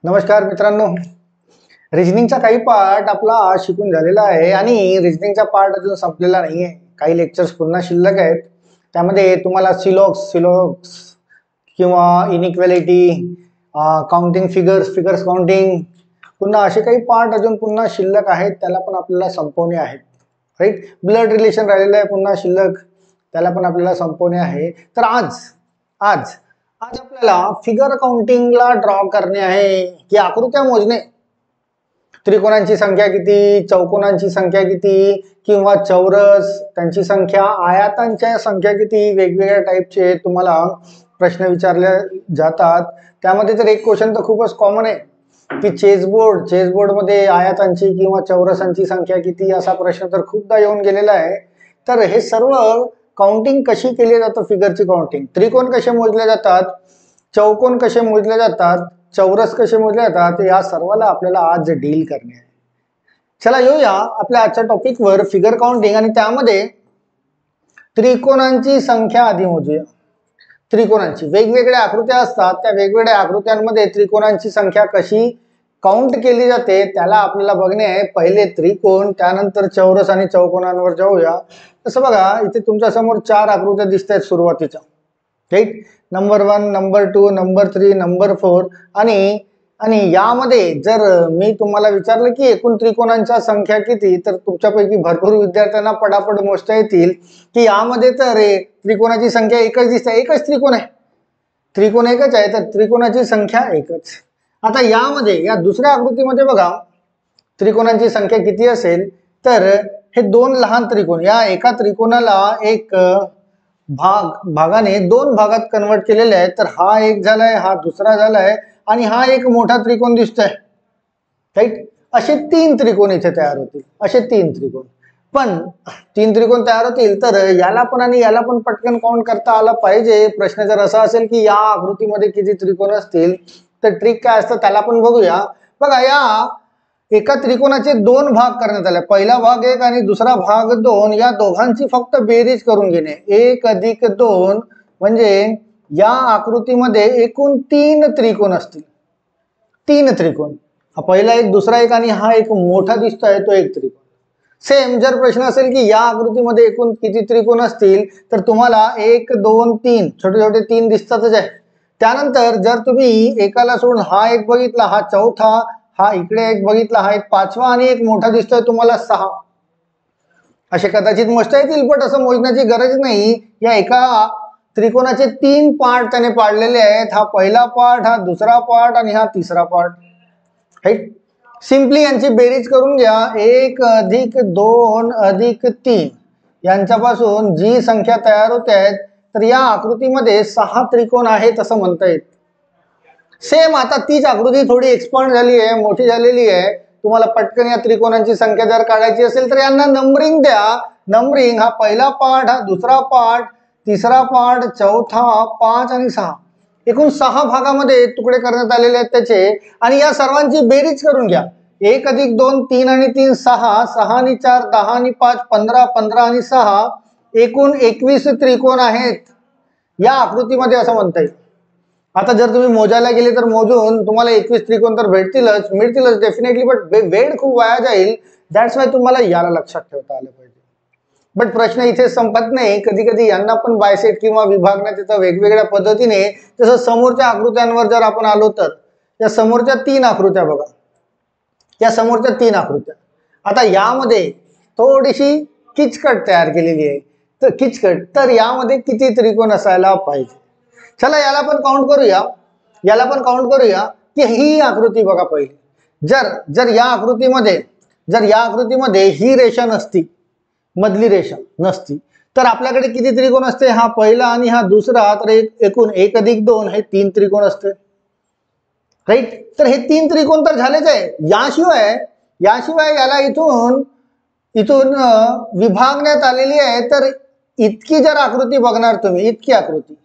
नमस्कार मित्रांनो, रिजनिंगचा काही पार्ट आपला शिकून झालेला आहे आणि रिजनिंगचा पार्ट अजून संपलेला नाही आहे. काही लेक्चर्स पुन्हा शिल्लक आहेत. त्यामध्ये तुम्हाला सिलॉक्स किंवा इनइक्वॅलिटी, काउंटिंग फिगर्स काउंटिंग, पुन्हा असे काही पार्ट अजून पुन्हा शिल्लक आहेत, त्याला पण आपल्याला संपवणे आहेत. राईट, ब्लड रिलेशन राहिलेलं आहे पुन्हा शिल्लक, त्याला पण आपल्याला संपवणे आहे. तर आज आपल्याला फिगर काउंटिंगला ड्रॉ करणे आहे की आकृत्या मोजणे. त्रिकोणांची संख्या किती, चौकोनांची संख्या किती, किंवा चौरस त्यांची संख्या, आयतांच्या संख्या किती, वेगवेगळ्या टाईपचे तुम्हाला प्रश्न विचारले जातात. त्यामध्ये तर एक क्वेश्चन तर खूपच कॉमन आहे की चेसबोर्ड मध्ये आयतांची किंवा चौरसांची संख्या किती, असा प्रश्न तर खूपदा येऊन गेलेला आहे. तर हे सर्व काउंटिंग कशी केली जातं, फिगरची काउंटिंग, त्रिकोण कसे मोजले जातात, चौकोन कसे मोजले जातात, चौरस कसे मोजले जातात, या सर्वाला आपल्याला आज डील करणे आहे. चला येऊया आपल्या आजच्या टॉपिकवर, फिगर काउंटिंग, आणि त्यामध्ये त्रिकोणांची संख्या आधी मोजूया. त्रिकोणांची वेगवेगळ्या आकृत्या असतात, त्या वेगवेगळ्या आकृत्यांमध्ये त्रिकोणांची संख्या कशी काउंट केली जाते त्याला आपल्याला बघणे आहे. पहिले त्रिकोण, त्यानंतर चौरस आणि चौकोनांवर जाऊया. तसं बघा, इथे तुमच्या समोर 4 आकृत्या दिसत आहेत सुरुवातीच्या. Right, number 1, number 2, number 3, number 4. आणि यामध्ये जर मी तुम्हाला विचारलं की एकूण त्रिकोणांच्या संख्या किती, तर तुमच्यापैकी भरपूर विद्यार्थ्यांना पटापट मोजता येतील की यामध्ये तर त्रिकोणाची संख्या एकच दिसते, एकच त्रिकोण आहे, त्रिकोण एकच आहे, तर त्रिकोणाची संख्या एकच. आता यामध्ये या दुसऱ्या आकृतीमध्ये बघा, त्रिकोणांची संख्या किती असेल, तर हे 2 लहान त्रिकोण, या एका त्रिकोणाला एक भागाने 2 भागात कन्वर्ट केलेले आहे. तर हा एक झालाय, हा दुसरा झालाय, आणि हा एक मोठा त्रिकोण दिसतोय. राईट, असे 3 त्रिकोण इथे तयार होतील, असे 3 त्रिकोण. पण 3 त्रिकोण तयार होतील, तर याला पण आणि याला पण पटकन काउंट करता आला पाहिजे. प्रश्न जर असा असेल की या आकृतीमध्ये किती त्रिकोण असतील, तर ट्रिक काय असतं त्याला पण बघूया. बघा, या एका त्रिकोणाचे 2 भाग करण्यात आले, पहिला भाग 1 आणि दुसरा भाग 2. या दोघांची फक्त बेरीज करून घेणे, 1 अधिक 2, म्हणजे या आकृतीमध्ये एकूण 3 त्रिकोण असतील. 3 त्रिकोण, हा पहिला एक, दुसरा एक, आणि हा एक मोठा दिसतोय तो एक त्रिकोण. सेम जर प्रश्न असेल की या आकृतीमध्ये एकूण किती त्रिकोण असतील, तर तुम्हाला 1, 2, 3 छोटे छोटे 3 दिसतातच आहे. त्यानंतर जर तुम्ही एकाला सोडून हा एक बघितला, हा चौथा, हा इकडे एक बघितला, हा एक पाचवा, आणि एक मोठा दिसतोय तुम्हाला 6, असे कदाचित मोजता येतील. पण असं मोजण्याची गरज नाही. या एका त्रिकोणाचे 3 पार्ट त्याने पाडलेले आहेत, हा पहिला पार्ट, हा दुसरा पार्ट, आणि हा तिसरा पार्ट. राईट, सिंपली यांची बेरीज करून घ्या. 1 अधिक 2 अधिक 3, यांच्यापासून जी संख्या तयार होते आहेत, तर या आकृतीमध्ये 6 त्रिकोण आहेत असं म्हणता येईल. सेम आता तीच आकृती थोडी एक्सपांड झाली आहे, मोठी झालेली आहे. तुम्हाला पटकन या त्रिकोणांची संख्या जर काढायची असेल तर यांना नंबरिंग द्या. नंबरिंग, हा पहिला पार्ट, हा दुसरा पार्ट, तिसरा पार्ट, चौथा, 5 आणि 6, एकूण 6 भागामध्ये तुकडे करण्यात आलेले आहेत त्याचे. आणि या सर्वांची बेरीज करून घ्या. 1 अधिक 2, 3 आणि 3 6, 6 आणि 4 10 आणि 5 15, 15 आणि 6, एकूण 21 त्रिकोण आहेत या आकृतीमध्ये असं म्हणता येईल. आता जर तुम्ही मोजायला गेले तर मोजून तुम्हाला 21 त्रिकोण तर मिळतीलच डेफिनेटली, बट वेळ खूप वाया जाईल. दॅट्स वाय तुम्हाला याला लक्षात ठेवता आलं पाहिजे. बट प्रश्न इथे संपत नाही. कधी कधी यांना पण बायसेट किंवा विभागण्यात येतं वेगवेगळ्या पद्धतीने. तसं समोरच्या आकृत्यांवर जर आपण आलो तर या समोरच्या 3 आकृत्या बघा, या समोरच्या 3 आकृत्या. आता यामध्ये थोडीशी किचकट तयार केलेली आहे, तर किचकट, तर यामध्ये किती त्रिकोण असायला पाहिजे. चला याला पण काउंट करूया. की ही आकृती बघा पहिली, जर या आकृतीमध्ये ही रेषा नसती, मधली रेषा नसती, तर आपल्याकडे किती त्रिकोण असते, हा पहिला आणि हा दुसरा, तर एकूण 1 अधिक 2 हे 3 त्रिकोण असते. राईट, तर हे 3 त्रिकोण तर झालेच आहे. याशिवाय याला इथून विभागण्यात आलेली आहे. तर इतकी जर आकृती बघणार तुम्ही, इतकी आकृती,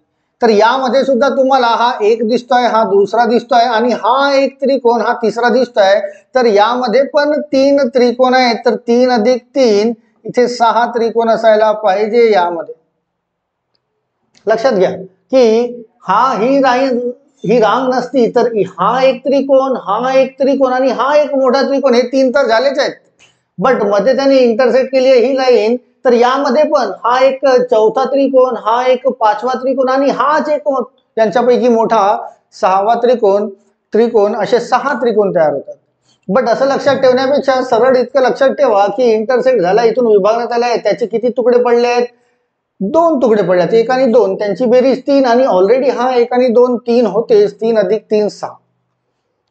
तर यामध्ये सुद्धा तुम्हाला हा एक दिसतोय, हा दुसरा दिसतोय, आणि हा एक त्रिकोण, हा तिसरा दिसतोय. तर यामध्ये पण 3 त्रिकोण आहेत. तर 3 अधिक 3 इथे 6 त्रिकोण असायला पाहिजे यामध्ये. लक्षात घ्या की ही ही रांग नसती तर हा एक त्रिकोण, हा एक त्रिकोण आणि हा एक मोठा त्रिकोण, हे तीन तर झालेच आहेत. बट मध्ये त्याने इंटरसेक्ट केली आहे ही लाईन, तर यामध्ये पण हा एक चौथा त्रिकोण, हा एक पाचवा त्रिकोण आणि हाच एक त्यांच्यापैकी मोठा सहावा त्रिकोण त्रिकोण असे सहा त्रिकोण तयार होतात. बट असं लक्षात ठेवण्यापेक्षा सरळ इतकं लक्षात ठेवा की इंटरसेक्ट झाला, इथून विभागण्यात आलाय, त्याचे किती तुकडे पडले आहेत? दोन तुकडे पडले आहेत, एक आणि दोन, त्यांची बेरीज तीन आणि ऑलरेडी हा एक आणि दोन तीन होतेच, 3 + 3 6.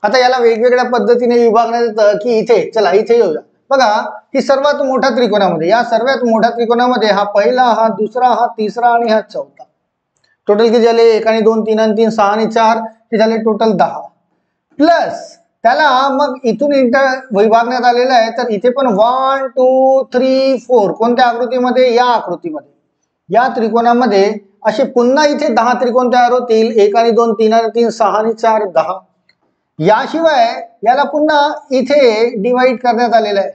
आता याला वेगवेगळ्या पद्धतीने विभागण्यात येतं की इथे चला इथे येऊया. बघा ही सर्वात मोठ्या त्रिकोणामध्ये, या सर्वात मोठ्या त्रिकोणामध्ये हा पहिला, हा दुसरा, हा तिसरा आणि हा चौथा, टोटल किती झाले? 1 आणि 2 3 आणि 3 6 आणि 4, हे झाले टोटल 10. प्लस त्याला मग इथून विभागण्यात आलेलं आहे, तर इथे पण 1 2 3 4 कोणत्या आकृतीमध्ये? या आकृतीमध्ये, या त्रिकोणामध्ये असे पुन्हा इथे 10 त्रिकोण तयार होतील. 1 आणि 2 3 आणि 3 6 आणि 4 10. याशिवाय याला पुन्हा इथे डिवाइड करण्यात आलेलं आहे.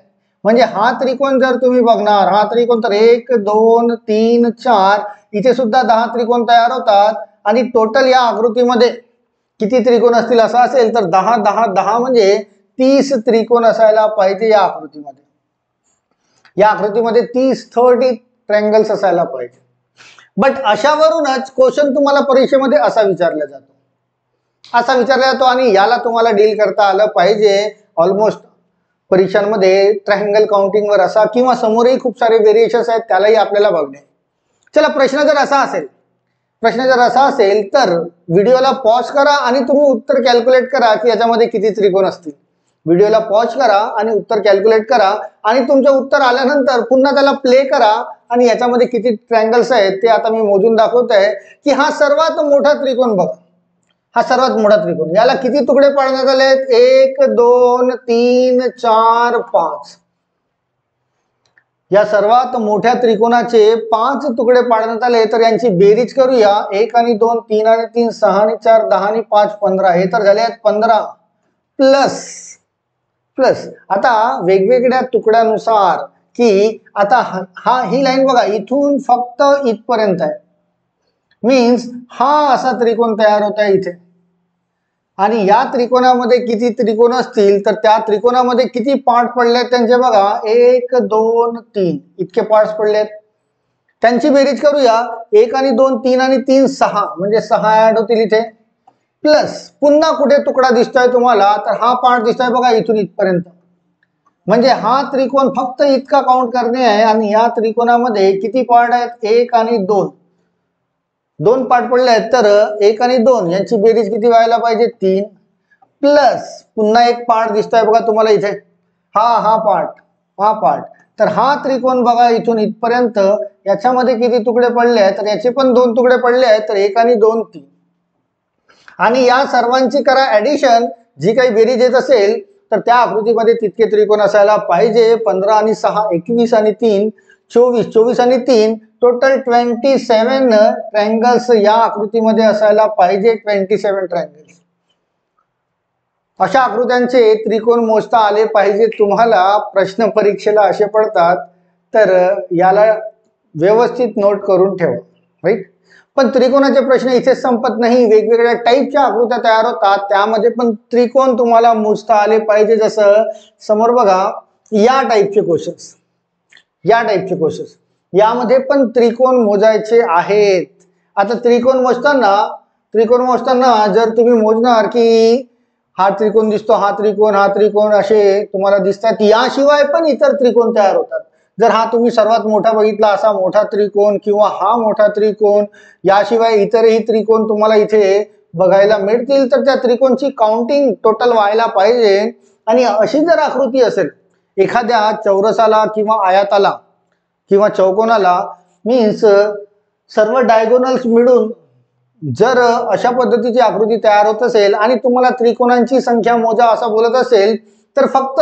म्हणजे हा त्रिकोण जर तुम्ही बघणार, हा त्रिकोण तर 1 2 3 4, इथे सुद्धा 10 त्रिकोण तयार होतात आणि टोटल या आकृतीमध्ये किती त्रिकोण असतील असं असेल तर 10 10 10 म्हणजे 30 त्रिकोण असायला पाहिजे या आकृतीमध्ये. या आकृतीमध्ये 30 ट्रायंगल्स असायला पाहिजे. बट अशावरूनच क्वेश्चन तुम्हाला परीक्षेमध्ये असा विचारला जातो आणि याला तुम्हाला डील करता आलं पाहिजे. ऑलमोस्ट परीक्षांमध्ये ट्रायंगल काउंटिंग वर असा किंवा समोरही खूप सारे व्हेरिएशन्स आहेत, त्यालाही आपल्याला बघणे. चला प्रश्न जर असा असेल तर व्हिडिओला पॉज करा आणि तुम्ही उत्तर कॅल्क्युलेट करा की याच्यामध्ये किती त्रिकोण असतील. व्हिडिओला पॉज करा आणि उत्तर कॅल्क्युलेट करा आणि तुमचं उत्तर आल्यानंतर पुन्हा त्याला प्ले करा आणि याच्यामध्ये किती ट्रायंगल्स आहेत ते आता मी मोजून दाखवतोय की हा सर्वात मोठा त्रिकोण बघा, हा सर्वात मोठा त्रिकोण, याला किती तुकडे पाडण्यात आले आहेत? 1 2 3 4 5. या सर्वात मोठ्या त्रिकोणाचे 5 तुकडे पाडण्यात आले, तर यांची बेरीज करूया. 1 आणि 2 3 आणि 3 6 आणि 4 10 आणि 5 15, हे तर झाले आहेत 15. प्लस आता वेगवेगळ्या तुकड्यानुसार की आता ही लाईन बघा इथून फक्त इथपर्यंत आहे, मीन्स हा असा त्रिकोण तयार होत आहे इथे. आणि या त्रिकोणामध्ये किती त्रिकोण असतील तर त्या त्रिकोणामध्ये किती पार्ट पडले आहेत त्यांचे बघा, 1 2 3 इतके पार्ट्स पडले आहेत. त्यांची बेरीज करूया. 1 आणि 2 3 आणि 3 6 म्हणजे 6 ऍड होतील इथे. प्लस पुन्हा कुठे तुकडा दिसतोय तुम्हाला तर हा पार्ट दिसतोय बघा इथून इथपर्यंत, म्हणजे हा त्रिकोण फक्त इतका काउंट करणे आहे. आणि या त्रिकोणामध्ये किती पार्ट आहेत? 1 आणि 2 पार्ट पडले आहेत, तर 1 आणि 2 यांची बेरीज किती व्हायला पाहिजे? 3. प्लस पुन्हा एक पार्ट दिसतोय बघा तुम्हाला इथे, हा पार्ट, तर हा त्रिकोण बघा इथून इथपर्यंत, याच्यामध्ये किती तुकडे पडले आहेत? तर याचे पण 2 तुकडे पडले आहेत, तर 1 आणि 2 3. आणि या सर्वांची करा ऍडिशन, जी काही बेरीज येत असेल तर त्या आकृतीमध्ये तितके त्रिकोण असायला पाहिजे. 15 आणि 6 21 आणि 3 24, 24 आणि 3 टोटल 27 ट्रायंगल्स या आकृतीमध्ये असायला पाहिजे. 27 ट्रायंगल्स. अशा आकृत्यांचे त्रिकोण मोजता आले पाहिजे तुम्हाला. प्रश्न परीक्षेला असे पडतात, तर याला व्यवस्थित नोट करून ठेवा, राईट. पण त्रिकोणाचे प्रश्न इथेच संपत नाही. वेगवेगळ्या टाईपच्या आकृत्या तयार होतात, त्यामध्ये पण त्रिकोण तुम्हाला मोजता आले पाहिजे. जसं समोर बघा या टाईपचे क्वेश्चन्स, यामध्ये पण त्रिकोण मोजायचे आहेत. आता त्रिकोण मोजताना जर तुम्ही मोजणार की हा त्रिकोण दिसतो, हा त्रिकोण असे तुम्हाला दिसतात, याशिवाय पण इतर त्रिकोण तयार होतात. जर हा तुम्ही सर्वात मोठा बघितला असा मोठा त्रिकोण किंवा हा मोठा त्रिकोण, याशिवाय इतरही त्रिकोण तुम्हाला इथे बघायला मिळतील, तर त्या त्रिकोणची काउंटिंग टोटल व्हायला पाहिजे. आणि अशी जर आकृती असेल एखाद्या चौरसाला किंवा आयताला किंवा चौकोनाला, मीन्स सर्व डायगोनल्स मिळून जर अशा पद्धतीची आकृती तयार होत असेल आणि तुम्हाला त्रिकोणांची संख्या मोजा असं बोलत असेल, तर फक्त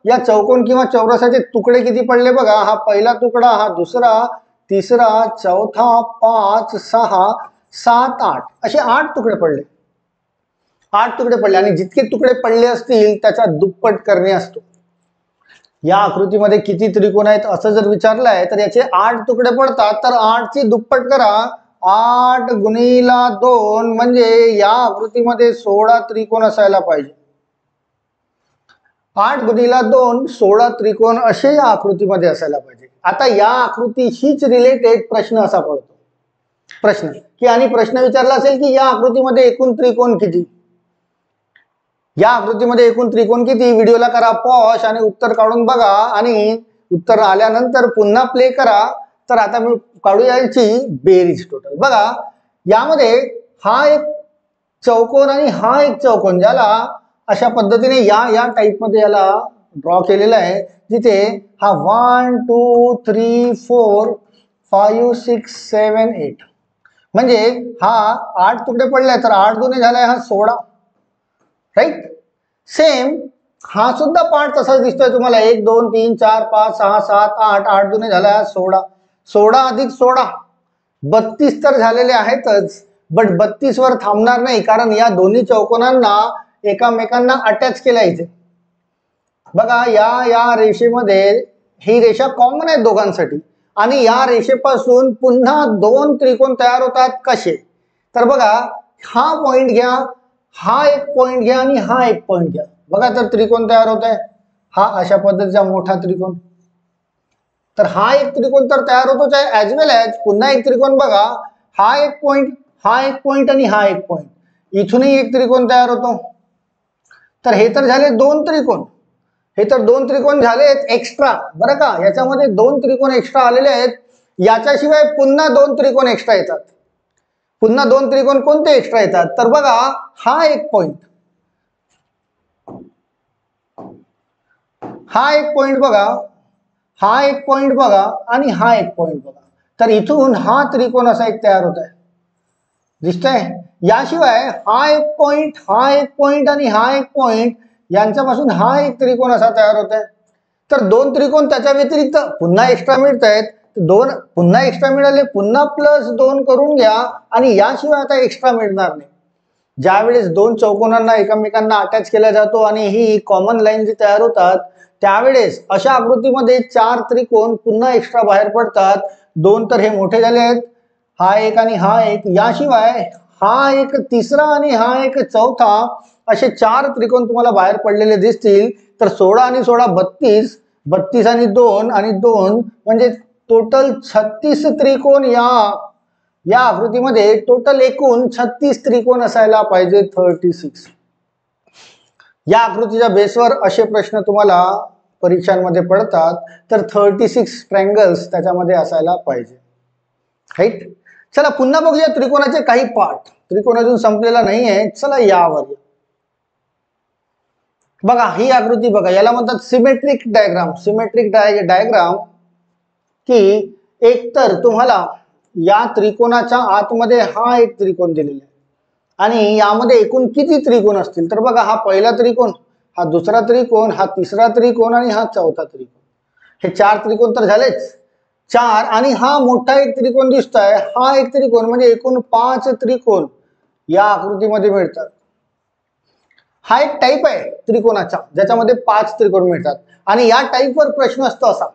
या चौकोन किंवा चौरसाचे तुकडे किती पडले बघा. हा पहिला तुकडा, हा दुसरा, तिसरा, चौथा, 5 6 7 8 असे 8 तुकडे पडले. आणि जितके तुकडे पडले असतील त्याचा दुप्पट करणे असतो. या आकृतीमध्ये किती त्रिकोण आहेत असं जर विचारलंय तर याचे 8 तुकडे पडतात, तर 8 ची दुप्पट करा. 8 गुणिला 2 म्हणजे या आकृतीमध्ये 16 त्रिकोण असायला पाहिजे. 8 गुणिला 2 16 त्रिकोण असे या आकृतीमध्ये असायला पाहिजे. आता या आकृतीशीच रिलेटेड प्रश्न असा पडतो, प्रश्न की आणि प्रश्न विचारला असेल की या आकृतीमध्ये एकूण त्रिकोण किती, या आकृतीमध्ये एकूण त्रिकोण किती. व्हिडिओला करा पॉज आणि उत्तर काढून बघा आणि उत्तर आल्यानंतर पुन्हा प्ले करा. तर आता मी काढूया याची बेरीज टोटल. बघा यामध्ये हा एक चौकोन आणि हा एक चौकोन, ज्याला अशा पद्धतीने या टाइप मध्ये याला ड्रॉ केलेला आहे, जिथे हा 1 2 3 4 5 6 7 8 म्हणजे हा 8 तुकडे पडले, तर 8 दुने झालाय हा 16, राईट. सेम हा सुद्धा पार्ट तसाच दिसतोय तुम्हाला, 1 2 3 4 5 6 7 8 8 दुने झालाय 16, 16 अधिक 16 32 तर झालेले आहेतच. बट 32 वर थांबणार नाही, कारण या दोन्ही चौकोनांना एकामेकांना अटॅच केला इथे. बघा या रेषेमध्ये ही रेषा कॉमन आहे दोघांसाठी, आणि या रेषेपासून पुन्हा 2 त्रिकोण तयार होतात. कसे, तर बघा हा पॉइंट घ्या, हा एक पॉइंट घ्या आणि हा एक पॉइंट घ्या. बघा तर त्रिकोण तयार होत आहे, हा अशा पद्धतीचा मोठा त्रिकोण. तर हा एक त्रिकोण तर तयार होतोच आहे, ऍज वेल ऍज पुन्हा एक त्रिकोण बघा, हा एक पॉइंट, हा एक पॉइंट आणि हा एक पॉइंट, इथूनही एक त्रिकोण तयार होतो. तर हे तर झाले 2 त्रिकोण, हे तर 2 त्रिकोण झालेत एक्स्ट्रा, बरं का. याच्यामध्ये 2 त्रिकोण एक्स्ट्रा आलेले आहेत. याच्याशिवाय पुन्हा 2 त्रिकोण एक्स्ट्रा येतात. पुन्हा 2 त्रिकोण कोणते एक्स्ट्रा येतात, तर बघा हा एक पॉइंट, हा एक पॉइंट बघा, हा एक पॉइंट बघा आणि हा एक पॉइंट बघा. तर इथून हा त्रिकोण असा एक तयार होत आहे, दिसतंय. याशिवाय हा एक पॉइंट, हा एक पॉइंट आणि हा एक पॉइंट, यांच्यापासून हा एक त्रिकोण असा तयार होत आहे. तर 2 त्रिकोण त्याच्या व्यतिरिक्त पुन्हा एक्स्ट्रा मिळत आहेत. 2 पुन्हा एक्स्ट्रा मिळाले, पुन्हा +2 करून घ्या, आणि याशिवाय आता एक्स्ट्रा मिळणार नाही. ज्यावेळेस 2 चौकोनांना एकमेकांना अटॅच केला जातो आणि ही कॉमन लाईन जी तयार होतात, त्यावेळेस अशा आकृतीमध्ये 4 त्रिकोण पुन्हा एक्स्ट्रा बाहेर पडतात. 2 तर हे मोठे झाले आहेत, हा एक आणि हा एक, याशिवाय हा एक तिसरा आणि हा एक चौथा, असे 4 त्रिकोण तुम्हाला बाहेर पडलेले दिसतील. तर 16 आणि 16 32, 32 आणि 2 आणि 2 म्हणजे टोटल 36 त्रिकोण या आकृतीमध्ये टोटल एकूण 36 त्रिकोण असायला पाहिजे. 36. या आकृतीच्या बेसवर असे प्रश्न तुम्हाला परीक्षांमध्ये पडतात. तर 36 ट्रायंगल्स त्याच्यामध्ये असायला पाहिजे, राईट. चला पुन्हा बघूया त्रिकोणाचे काही पार्ट. त्रिकोण अजून संपलेला नाहीये. चला यावर बघा, ही आकृती बघा, याला म्हणतात सिमेट्रिक डायग्राम. सिमेट्रिक डायग्राम की एकतर तुम्हाला या त्रिकोणाच्या आतमध्ये हा एक त्रिकोण दिलेला आहे, आणि यामध्ये एकूण किती त्रिकोण असतील, तर बघा हा पहिला त्रिकोण, हा दुसरा त्रिकोण, हा तिसरा त्रिकोण आणि हा चौथा त्रिकोण. हे 4 त्रिकोण तर झालेच 4, आणि हा मोठा एक त्रिकोण दिसतोय, हा एक त्रिकोण, म्हणजे एकूण 5 त्रिकोण या आकृतीमध्ये मिळतात. हा एक टाइप आहे त्रिकोणाचा ज्याच्यामध्ये 5 त्रिकोण मिळतात. आणि या टाइपवर प्रश्न असतो असा,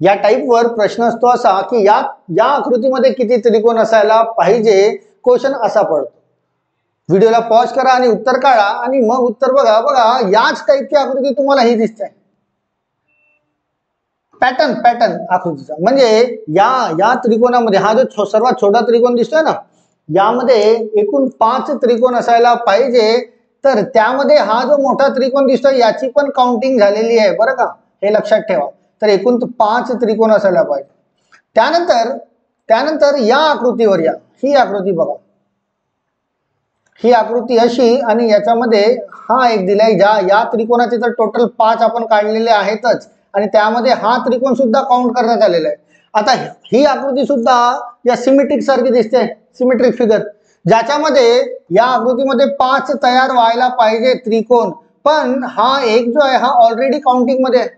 या टाइपवर प्रश्न असतो असा की या आकृतीमध्ये किती त्रिकोण असायला पाहिजे, क्वेश्चन असा पडतो. व्हिडिओला पॉज करा आणि उत्तर काढा आणि मग उत्तर बघा. बघा याच टाइपची आकृती तुम्हाला ही दिसते, पॅटर्न आकृतीचा. म्हणजे या त्रिकोणामध्ये हा जो सर्वात छोटा त्रिकोण दिसतोय ना, यामध्ये एकूण 5 त्रिकोण असायला पाहिजे. तर त्यामध्ये हा जो मोठा त्रिकोण दिसतोय याची पण काउंटिंग झालेली आहे, बरं का, हे लक्षात ठेवा. तर एकूण 5 त्रिकोण असायला पाहिजे. त्यानंतर या आकृतीवर या, ही आकृती बघा, ही आकृती अशी, आणि याच्यामध्ये हा एक दिलाय. या त्रिकोणाचे तर टोटल 5 आपण काढलेले आहेतच, आणि त्यामध्ये हा त्रिकोण सुद्धा काउंट करण्यात आलेला आहे. आता ही आकृती सुद्धा या सिमेट्रिक सारखी दिसते, सिमेट्रिक फिगर, ज्याच्यामध्ये या आकृतीमध्ये 5 तयार व्हायला पाहिजे त्रिकोण. पण हा एक जो आहे हा ऑलरेडी काउंटिंग मध्ये आहे.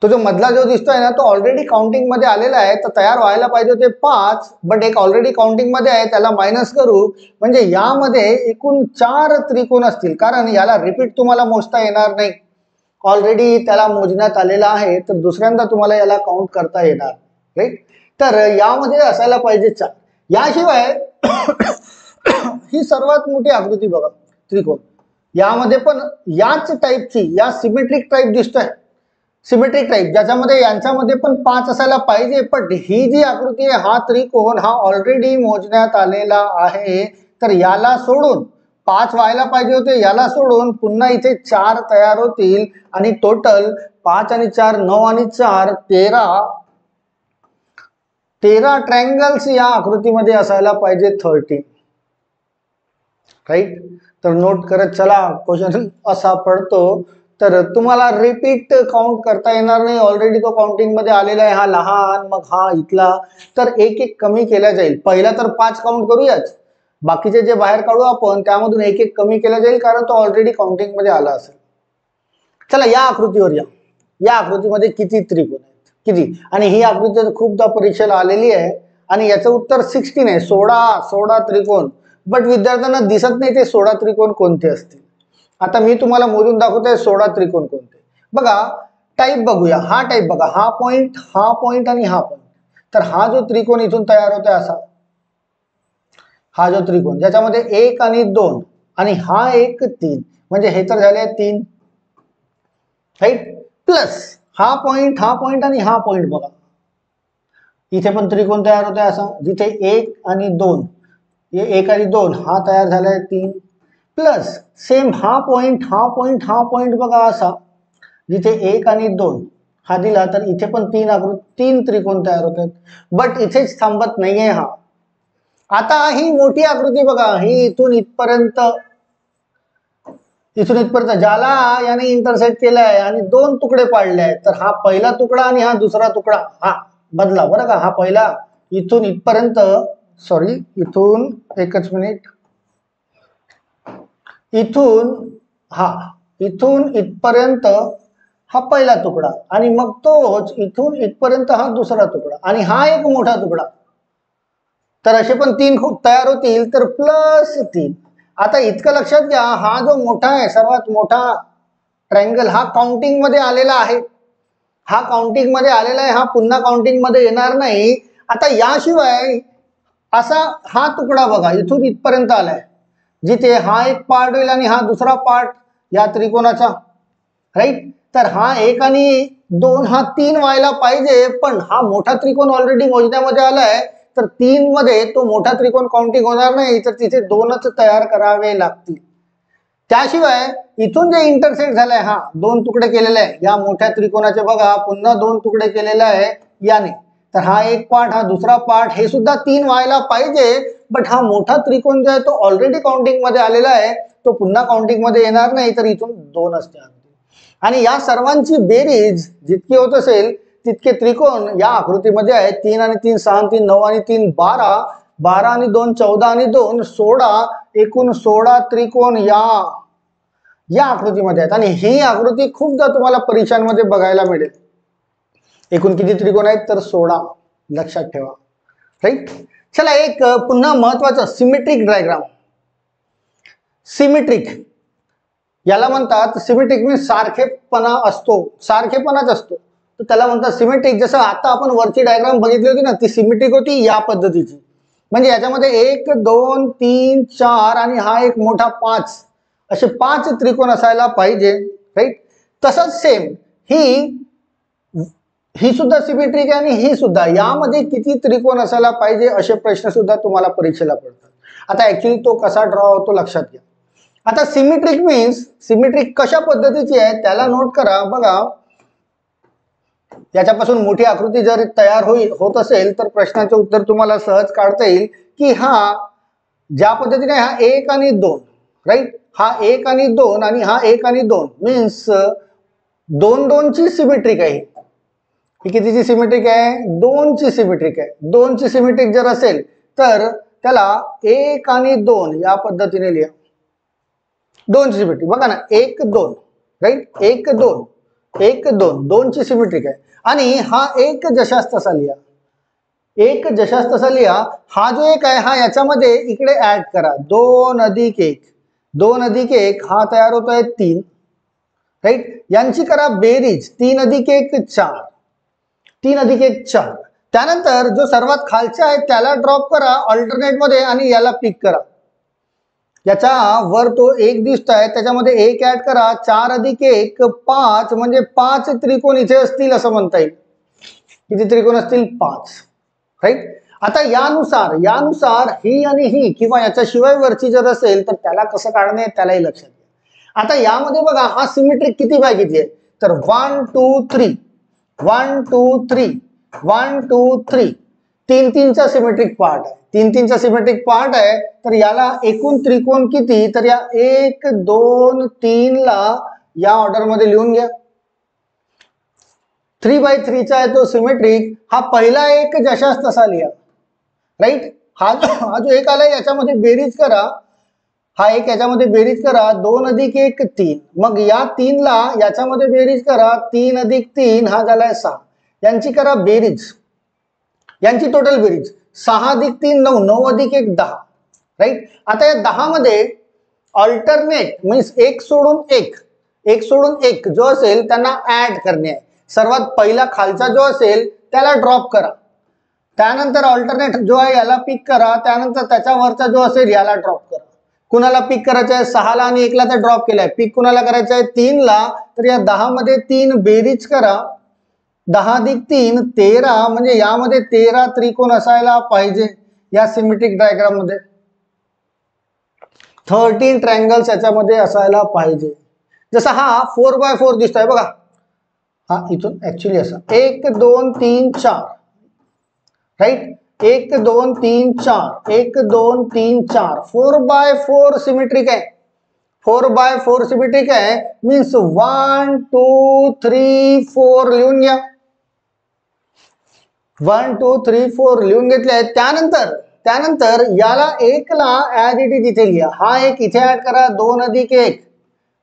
तो जो मधला जो दिसतोय ना, तो ऑलरेडी काउंटिंग मध्ये आलेला आहे. तर तयार व्हायला पाहिजे होते 5, बट एक ऑलरेडी काउंटिंग मध्ये आहे, त्याला मायनस करू. म्हणजे यामध्ये एकूण 4 त्रिकोण असतील, कारण याला रिपीट तुम्हाला मोजता येणार नाही, ऑलरेडी त्याला मोजण्यात आलेला आहे. तर दुसऱ्यांदा तुम्हाला याला काउंट करता येणार, राईट. तर यामध्ये असायला पाहिजे 4. याशिवाय ही सर्वात मोठी आकृती बघा त्रिकोण, यामध्ये पण याच टाईपची, या सिमेट्रिक टाईप दिसतोय, सिमेट्रिक टाईप ज्याच्यामध्ये यांच्यामध्ये पण 5 असायला पाहिजे, पण ही जी आकृती आहे हा त्रिकोण हा ऑलरेडी मोजण्यात आलेला आहे. तर याला सोडून 5 व्हायला पाहिजे होते, याला सोडून पुन्हा इथे 4 तयार होतील आणि टोटल 5 आणि 4 9 आणि 4 13 ट्रायंगल्स या आकृतीमध्ये असायला पाहिजे 13. राईट. तर नोट करत चला, क्वेश्चन असा पडतो. तर तुम्हाला रिपीट काउंट करता येणार नाही, ऑलरेडी तो काउंटिंग मध्ये आलेला आहे. हा लहान, मग हा इथला, तर एक एक कमी केला जाईल. पहिला तर 5 काउंट करूयाच, बाकीचे जे बाहेर काढू आपण त्यामधून एक एक कमी केला जाईल, कारण तो ऑलरेडी काउंटिंग मध्ये आला असेल. चला या आकृतीवर या. या आकृतीमध्ये किती त्रिकोण आहेत, किती, आणि ही आकृती खूपदा परीक्षेला आलेली आहे आणि याचं उत्तर 16 आहे. 16 त्रिकोण. बट विद्यार्थ्यांना दिसत नाही ते 16 त्रिकोण कोणते असतील. आता मी तुम्हाला मोजून दाखवतोय 16 त्रिकोण कोणते. बघा टाईप बघूया. हा टाईप बघा, हा पॉइंट आणि हा पॉइंट. तर हा जो त्रिकोण इथून तयार होतोय असा, हा जो त्रिकोण ज्याच्यामध्ये 1 आणि 2 आणि हा 1 3, म्हणजे हे तर झाले 3. राईट. प्लस हा पॉइंट आणि हा पॉइंट बघा, इथे पण त्रिकोण तयार होतोय असा, जिथे 1 आणि 2, 1 आणि 2 हा तयार झालाय 3. प्लस सेम हा पॉइंट बघा असा, जिथे 1 आणि 2 हा दिला, तर इथे पण 3 त्रिकोण तयार होतात. बट इथेच थांबत नाहीये हा. आता ही मोठी आकृती बघा, ही इथून इथपर्यंत ज्याला याने इंटरसेक्ट केलाय आणि 2 तुकडे पाडले आहेत, तर हा पहिला तुकडा आणि हा दुसरा तुकडा हा बदला बरं का. हा पहिला इथून इथपर्यंत, सॉरी इथून एकच मिनिट, इथून इथपर्यंत हा पहिला तुकडा आणि मग तोच इथून इथपर्यंत हा दुसरा तुकडा आणि हा एक मोठा तुकडा. तर असे पण 3 तयार होतील, तर प्लस 3. आता इतकं लक्षात घ्या, हा जो मोठा आहे, सर्वात मोठा ट्रायंगल हा काउंटिंग मध्ये आलेला आहे. हा पुन्हा काउंटिंग मध्ये येणार नाही. आता याशिवाय असा हा तुकडा बघा, इथून इथपर्यंत आलाय, जिथे हा एक पार्ट होईल आणि हा दुसरा पार्ट या त्रिकोणाचा. राईट. तर हा 1 आणि 2 हा 3 व्हायला पाहिजे, पण हा मोठा त्रिकोण ऑलरेडी मोजण्यामध्ये आलाय, तर 3 मध्ये तो मोठा त्रिकोण काउंटिंग होणार नाही, तर तिथे 2च तयार करावे लागतील. त्याशिवाय इथून जे इंटरसेक्ट झालंय, हा 2 तुकडे केलेले आहे या मोठ्या त्रिकोणाचे बघा, पुन्हा 2 तुकडे केलेले आहे याने, तर हा एक पार्ट, हा दुसरा पार्ट, हे सुद्धा 3 व्हायला पाहिजे. बट हा मोठा त्रिकोण जो आहे तो ऑलरेडी काउंटिंग मध्ये आलेला आहे, तो पुन्हा काउंटिंग मध्ये येणार नाही, तर इथून 2च तयार होतील. आणि या सर्वांची बेरीज जितकी होत असेल तितके त्रिकोण या आकृतीमध्ये आहेत. 3 आणि 3 6 आणि 3 9 आणि 3 12, 12 आणि 2 14 आणि 2 16, एकूण 16 त्रिकोण या आकृतीमध्ये आहेत. आणि ही आकृती खूपदा तुम्हाला परीक्षांमध्ये बघायला मिळेल. एकूण किती त्रिकोण आहेत, तर 16. लक्षात ठेवा. राईट. चला एक पुन्हा महत्वाचं सिमेट्रिक डायग्राम. सिमेट्रिक याला म्हणतात, सिमेट्रिक मीन्स सारखेपणाच असतो, तर त्याला म्हणतात सिमेट्रिक. जसं आता आपण वरची डायग्राम बघितली होती ना, ती सिमेट्रिक होती या पद्धतीची, म्हणजे याच्यामध्ये 1 2 3 4 आणि हा एक मोठा 5, असे 5 त्रिकोण असायला पाहिजे. राईट. तसंच सेम ही सुद्धा सिमेट्रिक आहे आणि ही सुद्धा. यामध्ये किती त्रिकोण असायला पाहिजे असे प्रश्न सुद्धा तुम्हाला परीक्षेला पडतात. आता ऍक्च्युली तो कसा ड्रॉ होतो लक्षात घ्या. आता सिमेट्रिक मीन्स, सिमेट्रिक कशा पद्धतीची आहे त्याला नोट करा. बघा याच्यापासून मोठी आकृती जर तयार होत असेल तर प्रश्नाचे उत्तर तुम्हाला सहज काढता येईल की हा ज्या पद्धतीने हा 1 आणि 2, राईट, हा 1 आणि 2 आणि हा 1 आणि 2 मीन्स 2 2 ची सिमेट्रिक आहे. ही कितीची सिमेट्रिक आहे, 2 ची सिमेट्रिक आहे. 2 ची सिमेट्रिक जर असेल तर त्याला 1 आणि 2 या पद्धतीने लिहा. 2 ची सिमेट्रिक बघा ना, 1 2, राईट, 1 2 1 2, 2 ची सिमेट्रिक आहे. आणि हा 1 जशास तसा लिहा. 1 जशास तसा लिहा. हा जो 1 आहे हा याच्यामध्ये इकडे ऍड करा, 2 अधिक 1, 2 अधिक 1 हा तयार होतोय 3. राईट. यांची करा बेरीज, 3 अधिक 1 4, 3 अधिक 1 4. त्यानंतर जो सर्वात खालचा आहे त्याला ड्रॉप करा अल्टरनेट मध्ये आणि याला पिक करा. याच्या वर तो एक दिसतोय त्याच्यामध्ये एक ऍड करा, 4 अधिक 1 5 म्हणजे 5 त्रिकोण इथे असतील असं म्हणता येईल. किती त्रिकोण असतील? 5. राईट. आता यानुसार ही आणि ही किंवा याच्याशिवाय वरची जर असेल तर त्याला कसं काढणे त्यालाही लक्षात घ्या. आता यामध्ये बघा हा सिमेट्रिक किती बाय किती आहे तर 1 2 3 1 2 3 1 2 3 3 3 चा सिमेट्रिक पार्ट आहे. 3 3 चा सिमेट्रिक पार्ट आहे तर याला एकूण त्रिकोण किती तर या 1 2 3 ला या ऑर्डर मध्ये लिहून घ्या. 3/3 चा आहे तो सिमेट्रिक. हा पहिला एक जशास तसा लिहा. राईट. हा जो एक आलाय याच्यामध्ये बेरीज करा. हा एक याच्यामध्ये बेरीज करा 2 अधिक 1 3. मग या 3 ला याच्यामध्ये बेरीज करा 3 अधिक 3 हा झालाय 6. यांची करा बेरीज, यांची टोटल बेरीज 6 अधिक 3 9 9 अधिक 1 10. राईट. आता या 10 मध्ये अल्टरनेट मीन्स एक सोडून एक जो असेल त्यांना ऍड करणे आहे. सर्वात पहिला खालचा जो असेल त्याला ड्रॉप करा. त्यानंतर अल्टरनेट जो आहे याला पिक करा. त्यानंतर त्याच्यावरचा जो असेल याला ड्रॉप करा. कुणाला पिक करायचं आहे 6 ला आणि 1 ला तर ड्रॉप केलाय. पिक कुणाला करायचं आहे 3 ला. तर या 10 मध्ये 3 बेरीज करा. 10 अधिक 3 13 म्हणजे यामध्ये 13 त्रिकोण असायला पाहिजे. या सिमेट्रिक डायग्राम मध्ये 13 ट्रायंगल्स याच्यामध्ये असायला पाहिजे. जसा हा 4x4 दिसतोय बघा. हा इथून ऍक्च्युअली असा 1 2 3 4. राईट. 1 2 3 4 1 2 3 4 4x4 सिमेट्रिक आहे. 4x4 सिमेट्रिक आहे मीन्स 1 2 3 4 लिहून घ्या. 1 2 3 4 लिहून घेतले. त्यानंतर याला 1 ला ऍज इट इज इथे लिहा. हा 1 इथे ऍड करा 2 अधिक 1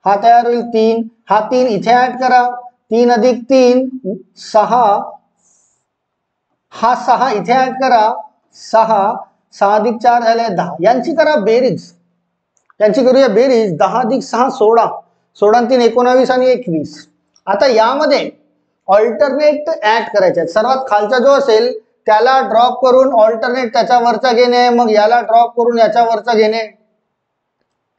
हा तयार होईल 3. हा 3 इथे ऍड करा 3 अधिक 3 6. हा 6 इथे ऍड करा 6. 6 अधिक 4 झाले 10. यांची करा बेरीज, यांची करूया बेरीज 10 अधिक 6 16. 16 3 19 आणि 21. आता यामध्ये ऑल्टरनेट ऍड करायचे आहेत. सर्वात खालचा जो असेल त्याला ड्रॉप करून ऑल्टरनेट त्याच्यावरचा घेणे. मग याला ड्रॉप करून याच्यावरचा घेणे,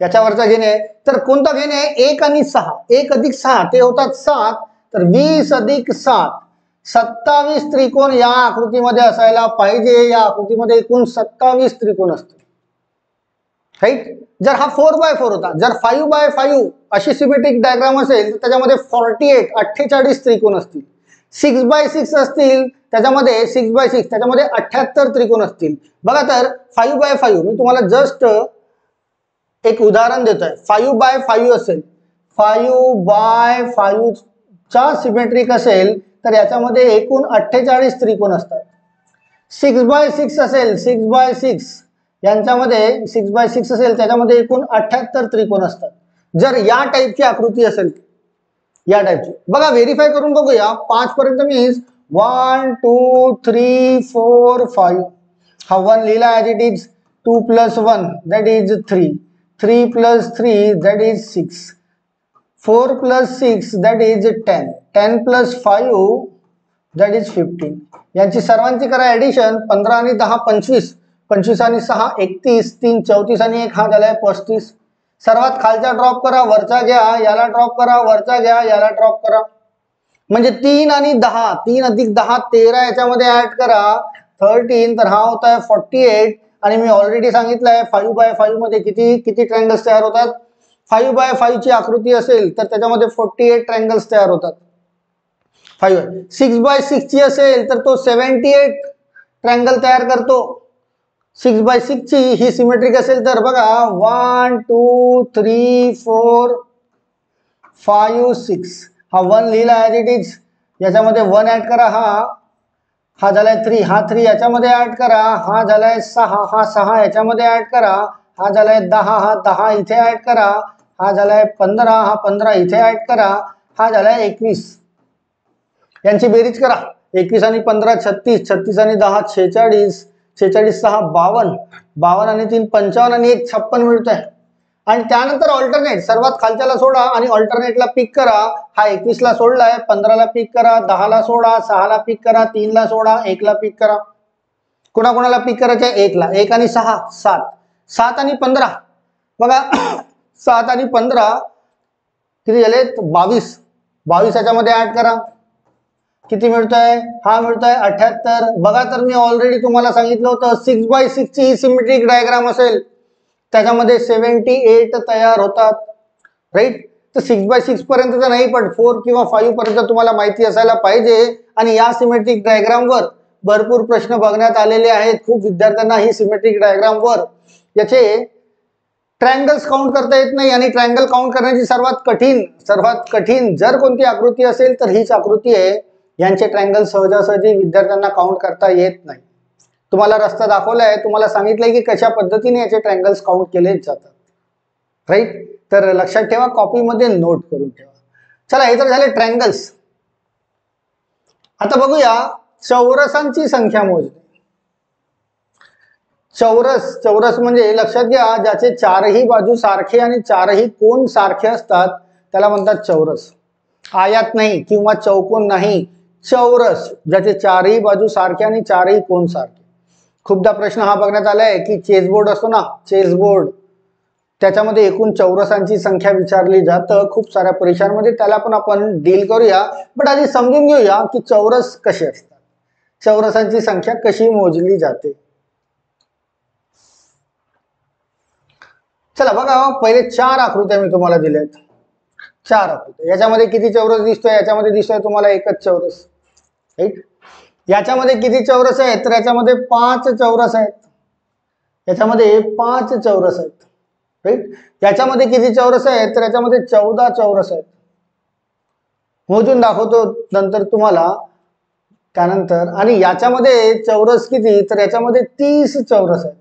याच्यावरचा घेणे. तर कोणता घेणे 1 आणि 6. 1 अधिक 6 ते होतात 7. तर 20 अधिक 7 27 त्रिकोण या आकृतीमध्ये असायला पाहिजे. या आकृतीमध्ये एकूण 27 त्रिकोण असतील. राईट. जर हा 4x4 होता, जर 5x5 अशी सिमेट्रिक डायग्राम असेल तर त्याच्यामध्ये 48 त्रिकोण असतील. 6x6 असतील त्याच्यामध्ये 6x6 त्याच्यामध्ये 78 त्रिकोण असतील. बघा तर 5x5 मी तुम्हाला जस्ट एक उदाहरण देतोय. 5x5 असेल, 5x5 चा सिमेट्रिक असेल तर याच्यामध्ये एकूण 48 त्रिकोण असतात. 6x6 असेल, 6x6 यांच्यामध्ये 6x6 असेल त्याच्यामध्ये एकूण 78 त्रिकोण असतात. जर या टाईपची आकृती असेल, या टाईपची बघा व्हेरीफाय करून बघूया. 5 पर्यंत मीन्स 1 2 3 4 5. हा 1 लिहिला as it is. 2 + 1 that is 3. 3 + 3 that is 6. 4 + 6 that is 10. 10 + 5 that is 15. यांची सर्वांची करा ऍडिशन. 15 आणि 10 25. 25 आणि 6 31. 3 34 आणि 1 हा झालाय 35. सर्वात खालचा ड्रॉप करा, वरचा घ्या, याला ड्रॉप करा, वरचा घ्या, याला ड्रॉप करा. म्हणजे 3 आणि 10 3 अधिक 10 13 याच्यामध्ये ऍड करा 13. तर हा होता है 48. आणि मी ऑलरेडी सांगितलंय 5x5 मध्ये किती ट्रायंगल्स तयार होतात. 5x5 ची आकृती असेल तर त्याच्यामध्ये 48 ट्रायंगल्स तयार होतात. 6x6 ची असेल तर तो 78 ट्रायंगल तयार करतो. 6x6 ची ही सिमेट्रिक असेल तर बघा 1 2 3 4 5 6. हा 1 लिहिला ऍज इट इज. याच्यामध्ये 1 ऍड करा. हा झालाय 3. हा 3 याच्यामध्ये ऍड करा. हा झालाय 6. हा 6 याच्यामध्ये ऍड करा. हा झालाय 10. हा 10 इथे ऍड करा. हा झालाय 15. हा 15 इथे ऍड करा. हा झालाय 21. यांची बेरीज करा. 21 आणि 15 36. 36 आणि 10 46. 46 6 52. 52 आणि 3 55 आणि 1 56 मिळतोय. आणि त्यानंतर ऑल्टरनेट, सर्वात खालच्याला सोडा आणि ऑल्टरनेटला पिक करा. हा 21 ला सोडलाय, 15 ला पिक करा, 10 ला सोडा, 6 ला पिक करा, 3 ला सोडा, 1 ला पिक करा. कुणाकुणाला पिक करायचे? 1 ला. 1 आणि 6 7, 7 आणि 15 बघा 7 आणि 15 किती झाले? 22. 22 याच्यामध्ये ऍड करा, किती मिळतोय? हा मिळतोय 78. बघा तर मी ऑलरेडी तुम्हाला सांगितलं होतं 6x6 ची ही सिमेट्रिक डायग्राम असेल त्याच्यामध्ये 78 तयार होतात, राईट. तर 6x6 पर्यंत नाही, पण 4 किंवा 5 पर्यंत तुम्हाला माहिती असायला पाहिजे. आणि या सिमेट्रिक डायग्रामवर भरपूर प्रश्न बघण्यात आलेले आहेत. खूप विद्यार्थ्यांना ही सिमेट्रिक डायग्रामवर याचे ट्रायंगल्स काउंट करता येत नाही, आणि ट्रायंगल काउंट करण्याची सर्वात कठीण जर कोणती आकृती असेल तर हीच आकृती आहे. यांचे ट्रायंगल सहजासहजी विद्यार्थ्यांना काउंट करता येत नाही. तुम्हाला रस्ता दाखवलाय, तुम्हाला सांगितलंय की कशा पद्धतीने याचे ट्रायंगल्स काउंट केले जातात, राईट. तर लक्षात ठेवा, कॉपीमध्ये नोट करून ठेवा. चला, हे तर झाले ट्रायंगल्स. आता बघूया चौरसांची संख्या मोजणे. चौरस म्हणजे लक्षात घ्या, ज्याचे चारही बाजू सारखे आणि चारही कोन सारखे असतात त्याला म्हणतात चौरस. आयत नाही किंवा चौकोन नाही, चौरस ज्याचे चारही बाजू सारखे आणि चारही कोन सारखे. खूपदा प्रश्न हा बघण्यात आलाय की चेसबोर्ड असतो ना, चेसबोर्ड, त्याच्यामध्ये एकूण चौरसांची संख्या विचारली जातं खूप साऱ्या परीक्षांमध्ये. त्याला पण आपण डील करूया, बट आधी समजून घेऊया की चौरस कसे असतात, चौरसांची संख्या कशी मोजली जाते. चला बघा, पहिले 4 आकृत्या मी तुम्हाला दिल्यात. 4 आकृत्या, याच्यामध्ये किती चौरस दिसतोय? याच्यामध्ये दिसतोय तुम्हाला एकच चौरस, राईट. याच्यामध्ये किती चौरस आहेत? तर याच्यामध्ये 5 चौरस आहेत. याच्यामध्ये 5 चौरस आहेत, राईट. याच्यामध्ये किती चौरस आहेत? तर याच्यामध्ये 14 चौरस आहेत. मोजून दाखवतो नंतर तुम्हाला त्यानंतर. आणि याच्यामध्ये चौरस किती? तर याच्यामध्ये 30 चौरस आहेत.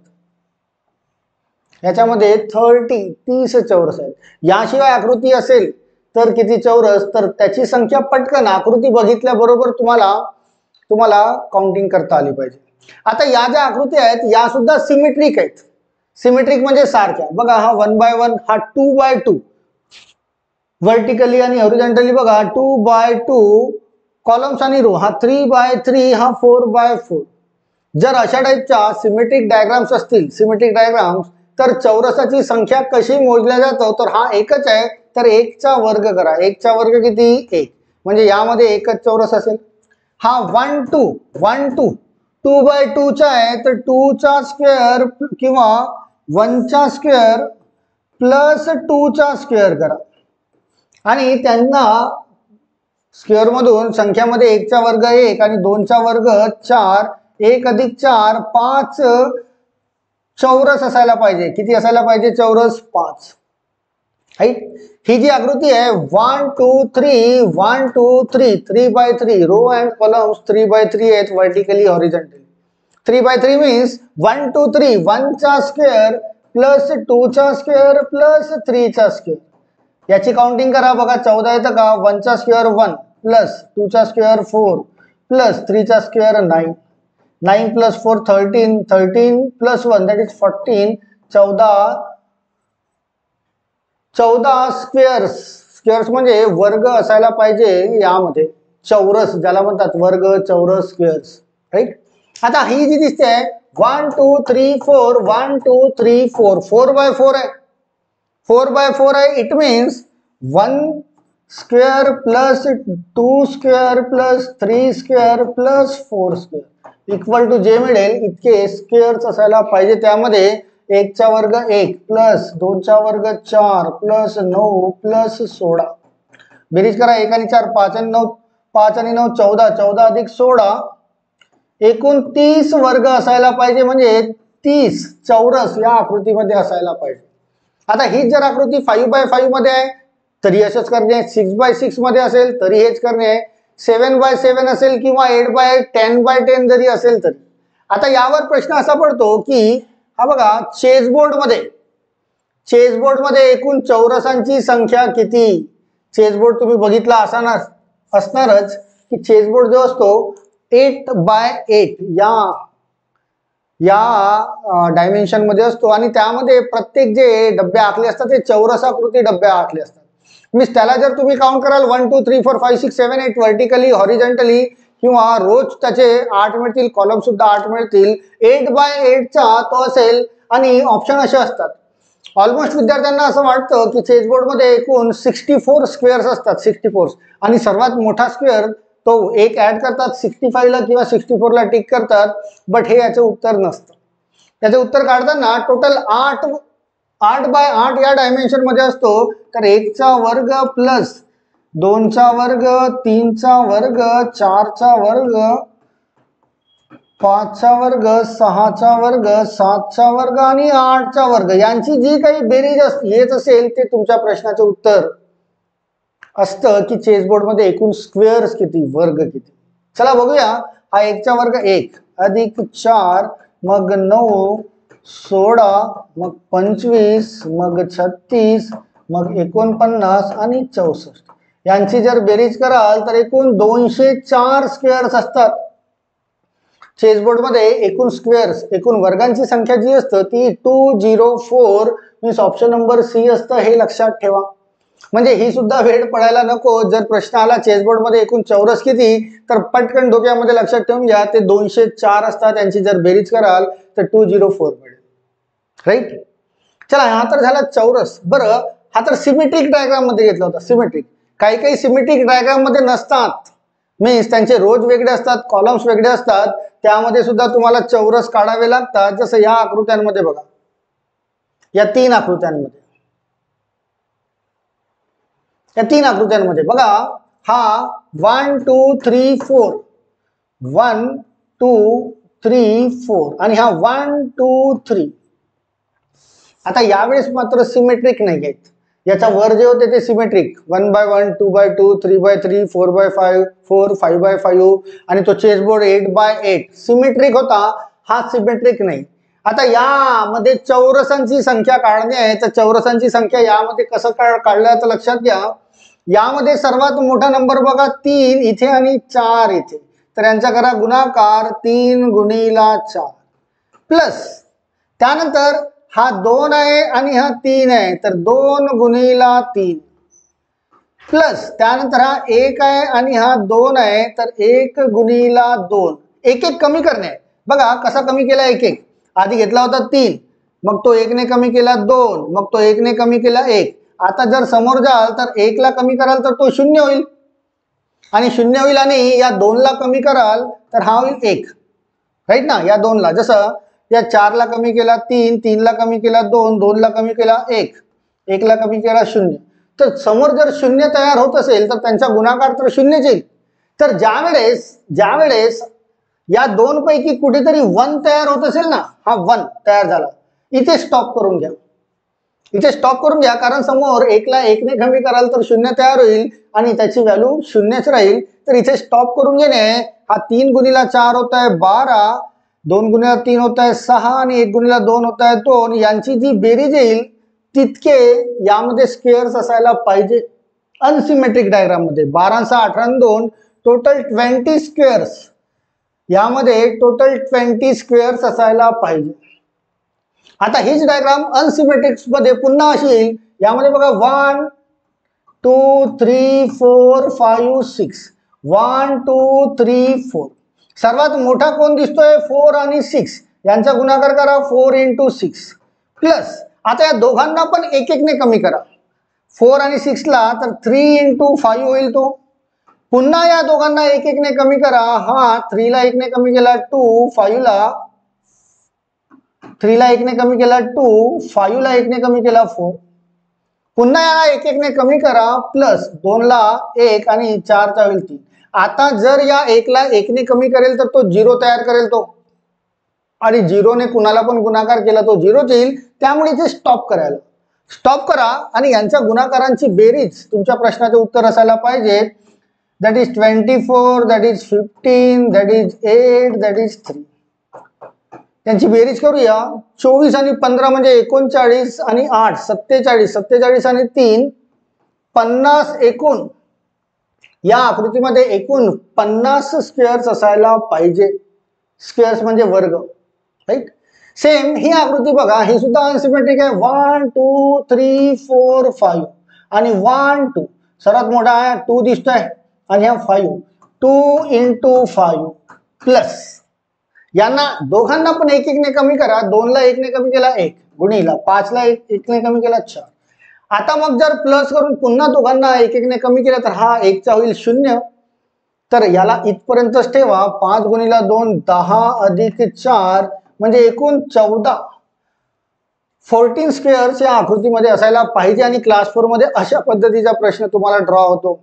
याच्यामध्ये 30 चौरस आहेत. याशिवाय आकृती असेल तर किती चौरस? तर त्याची संख्या पटकन आकृती बघितल्याबरोबर तुम्हाला काउंटिंग करता आली पाहिजे. आता या ज्या आकृती आहेत या सुद्धा सिमेट्रिक आहेत. सिमेट्रिक म्हणजे सारख्या. बघा, हा 1x1, हा 2x2 व्हर्टिकली आणि हॉरिझॉन्टली. बघा 2x2 कॉलम्स आणि रो, हा 3x3, हा 4x4. जर अशा टाईपच्या सिमेट्रिक डायग्राम्स असतील, सिमेट्रिक डायग्राम्स, तर चौरसाची संख्या कशी मोजल्या जातं? तर हा एकच आहे, तर 1 चा वर्ग करा. 1 चा वर्ग किती? 1, म्हणजे यामध्ये एकच चौरस असेल. हा 1 2 2x2 चा आहे, तर 2 चा स्क्वेअर किंवा 1 चा स्क्वेअर प्लस 2 चा स्क्वेअर करा. आणि त्यांना स्क्वेअर मधून संख्यामध्ये 1 चा वर्ग 1 आणि 2 चा वर्ग 4, 1 अधिक 4 5 चौरस असायला पाहिजे. किती असायला पाहिजे? चौरस 5, राईट. ही जी आकृती आहे 1 2 3 1 2 3 3x3 row and columns 3x3 आहेत व्हर्टिकली हॉरिझॉन्टली. 3x3 मीन्स 1 2 3 1 चा स्क्वेअर प्लस 2 चा स्क्वेअर प्लस 3 चा स्क्वेअर. याची काउंटिंग करा. बघा 14 येतं का? 1 चा स्क्वेअर 1 प्लस 2 चा स्क्वेअर 4 प्लस 3 चा square 9, 9 plus 4 13, 13 plus 1 that is 14. 14 squares म्हणजे वर्ग असायला पाहिजे यामध्ये. चौरस ज्याला म्हणतात, वर्ग, चौरस, स्क्वेअर्स, राईट. आता ही जी दिसते 1 2 3 4 1 2 3 4 4x4 आहे. 4x4 आहे. It means 1 square plus 2 square plus 3 square plus 4 square equal to जे मिळेल इतके स्क्वेअर्स असायला पाहिजे. त्यामध्ये 1 चा वर्ग 1 प्लस 2 चा वर्ग 4 प्लस 9 प्लस 16. बेरीज करा. 1 आणि 4 5 आणि 9 5 आणि 9 14, 14 अधिक 16 एकूण 30 वर्ग असायला पाहिजे. म्हणजे 30 चौरस या आकृतीमध्ये असायला पाहिजे. आता ही जर आकृती 5x5 मध्ये आहे तरी असंच करणे आहे. 6x6 मध्ये असेल तरी हेच करणे आहे. 7x7 असेल किंवा 8x10x10 जरी असेल तरी. आता यावर प्रश्न असा पडतो की हा बघा, चेसबोर्ड मध्ये एकूण चौरसांची संख्या किती? चेसबोर्ड तुम्ही बघितला असणारच की चेसबोर्ड जो असतो 8x8 या या डायमेन्शन मध्ये असतो आणि त्यामध्ये प्रत्येक जे डब्बे आखले असतात ते चौरसाकृती डब्बे आखले असतात. मीन्स त्याला जर तुम्ही काउंट कराल 1 2 3 4 5 6 7 8 व्हर्टिकली हॉरिझॉन्टली किंवा रोज त्याचे 8 मिळतील, कॉलम सुद्धा 8 मिळतील. 8x8 चा तो असेल आणि ऑप्शन असे असतात. ऑलमोस्ट विद्यार्थ्यांना असं वाटतं की चेसबोर्ड मध्ये एकूण 64 स्क्वेअर्स असतात, 64, आणि सर्वात मोठा स्क्वेअर तो एक ऍड करतात 65 ला किंवा 64 ला टिक करतात. बट हे याचं उत्तर नसतं. याचं उत्तर काढताना टोटल 8x8 या डायमेन्शन मध्ये असतो. तर 1 चा वर्ग प्लस 2 चा वर्ग, 3 चा वर्ग, 4 चा वर्ग, 5 चा वर्ग, 6 चा वर्ग, 7 चा वर्ग आणि 8 चा वर्ग यांची जी काही बेरीज येत असेल ते तुमच्या प्रश्नाचे उत्तर असतं की चेसबोर्ड मध्ये एकूण स्क्वेअर्स किती, वर्ग किती. चला बघूया. हा 1 चा वर्ग 1 अधिक 4 मग 9 16 मग 25 मग 36 मग 49 आणि 64 यांची जर बेरीज कराल तर एकूण 204 स्क्वेअर्स असतात. चेसबोर्ड मध्ये एकूण स्क्वेअर्स, एकूण वर्गांची संख्या जी असतं ती 204 मीन्स ऑप्शन नंबर सी असतं. हे लक्षात ठेवा. म्हणजे ही सुद्धा वेळ पडायला नको. जर प्रश्न आला चेसबोर्ड मध्ये एकूण चौरस किती, तर पटकन डोक्यामध्ये लक्षात ठेवून घ्या ते 204 असतात. यांची जर बेरीज कराल तर 204 मिळेल. राईट. चला, हा तर झाला चौरस. बरं, हा तर सिमेट्रिक डायग्राम मध्ये घेतला होता. सिमेट्रिक, काही काही सिमेट्रिक डायग्राम मध्ये नसतात. मीन्स त्यांचे रोज वेगळे असतात, कॉलम्स वेगळे असतात. त्यामध्ये सुद्धा तुम्हाला चौरस काढावे लागतात. जसं या आकृत्यांमध्ये बघा, या 3 आकृत्यांमध्ये, या 3 आकृत्यांमध्ये बघा, हा 1 2 3 4 1 2 3 4 आणि हा 1 2 3. आता यावेळेस मात्र सिमेट्रिक नाही आहेत. याचा वर जे होते ते symmetric 1x1 2x2 3x3 4x5 4 5x5 आणि तो चेसबोर्ड 8x8 सिमेट्रिक होता. हा सिमेट्रिक नाही. आता यामध्ये चौरसांची संख्या काढणे आहे. तर चौरसांची संख्या यामध्ये कसं काढलं तर लक्षात घ्या. यामध्ये सर्वात मोठा नंबर बघा 3 इथे आणि 4 इथे. तर यांचा करा गुणाकार 3 गुणिला 4 प्लस त्यानंतर हा 2 आहे आणि हा 3 आहे. तर 2 गुणिला 3 प्लस त्यानंतर हा 1 आहे आणि हा 2 आहे. तर 1 गुणिला 2. एक एक कमी करणे आहे. बघा कसा कमी केला. एक एक आधी घेतला होता 3, मग तो 1 ने कमी केला 2, मग तो 1 ने कमी केला 1. आता जर समोर जाल तर 1 ला कमी कराल तर तो 0 होईल आणि 0 होईल आणि या 2 ला कमी कराल तर हा होईल 1. राईट ना. या 2 ला जसं या 4 ला कमी केला 3, 3 ला कमी केला 2, 2 ला कमी केला 1, 1 ला कमी केला 0. तर समोर जर 0 तयार होत असेल तर त्यांचा गुणाकार तर 0 येईल. तर ज्यावेळेस या 2 पैकी कुठेतरी 1 तयार होत असेल ना, हा 1 तयार झाला, इथे स्टॉप करून घ्या. इथे स्टॉप करून घ्या. कारण समोर 1 ला 1 ने कमी कराल तर 0 तयार होईल आणि त्याची व्हॅल्यू 0च राहील. तर इथे स्टॉप करून घेणे. हा 3 गुणिला 4 होत आहे 12, 2 गुणिला 3 होत आहे 6 आणि 1 गुणिला 2 होत आहे 2. यांची जी बेरीज येईल तितके यामध्ये स्क्वेअर्स असायला पाहिजे. अनसिमेट्रिक डायग्राम मध्ये 12 6 18 2 टोटल 20 स्क्वेअर्स. यामध्ये टोटल 20 स्क्वेअर्स असायला पाहिजे. आता हीच डायग्राम अनसिमेट्रिक मध्ये पुन्हा अशी येईल. यामध्ये बघा 1 2 3 4 5 6 1 2 3 4. सर्वात मोठा कोण दिसतोय 4 आणि 6. यांचा गुणाकार करा 4 × 6 प्लस आता या दोघांना पण एक एक ने कमी करा. 4 आणि 6 ला तर 3 × 5 होईल तो. पुन्हा या दोघांना एक एक ने कमी करा. हा 3 ला 1 ने कमी केला 2, 5 ला 3 ला 1 ने कमी केला 2, 5 ला 1 ने कमी केला 4. पुन्हा या एक एक ने कमी करा प्लस 2 ला 1 आणि 4 चा होईल 3. आता जर या 1 ला 1 ने कमी करेल तर तो 0 तयार करेल तो, आणि 0 ने कुणाला पण गुणाकार केला तो 0 येईल. त्यामुळे इथे स्टॉप करायला स्टॉप करा आणि यांच्या गुणाकारांची बेरीज तुमच्या प्रश्नाचे उत्तर असायला पाहिजे. That is 24, that is 15, that is 8, that is 3. त्यांची बेरीज करूया. 24 आणि 15 म्हणजे 39 आणि 8 47, 47 आणि 3 50 एकूण. या आकृतीमध्ये एकूण 50 स्क्वेअर्स असायला पाहिजे. स्क्वेअर्स म्हणजे वर्ग. राईट. सेम ही आकृती बघा, ही सुद्धा अनसिमेट्रिक आहे. 1 2 3 4 5 आणि 1 2 सर्वात मोठा आहे 2 दिसतोय आणि हा 5 2 into 5 प्लस यांना दोघांना पण एक एक ने कमी करा. 2 ला 1 ने कमी केला 1 गुणिला 5 ला 1 ने कमी केला 4. आता मग जर प्लस करून पुन्हा दोघांना एक एक ने कमी केला तर हा 1 चा होईल 0. तर याला इथपर्यंतच ठेवा. 5 गुणिला 2 10 अधिक 4 म्हणजे एकूण 14 14 स्क्वेअर्स या आकृतीमध्ये असायला पाहिजे. आणि क्लास 4 मध्ये अशा पद्धतीचा प्रश्न तुम्हाला ड्रॉ होतो.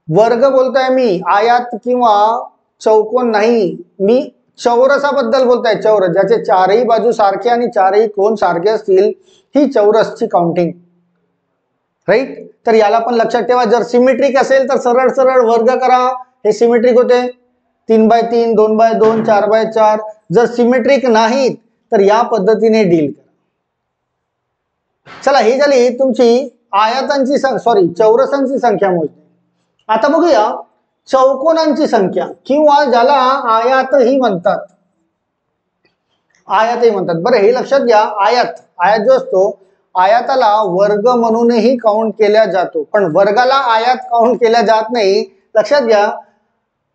वर्ग बोलताय मी, आयात किंवा चौकोन नाही, मी चौरसाबद्दल बोलताय. चौरस ज्याचे चारही बाजू सारखे आणि चारही कोण सारखे असतील, ही चौरसची काउंटिंग, राईट. तर याला पण लक्षात ठेवा. जर सिमेट्रिक असेल तर सरळ सरळ वर्ग करा, हे सिमेट्रिक होते. 3/3 2/2 4/4. जर सिमेट्रिक नाहीत तर या पद्धतीने डील करा. चला, ही झाली तुमची आयतांची चौरसांची संख्या मोजणी. आता बघूया चौकोनांची संख्या, किंवा ज्याला आयातही म्हणतात. आयातही म्हणतात. बरं, हे लक्षात घ्या. आयात जो असतो, आयाताला वर्ग म्हणूनही काउंट केला जातो, पण वर्गाला आयात काउंट केला जात नाही. लक्षात घ्या.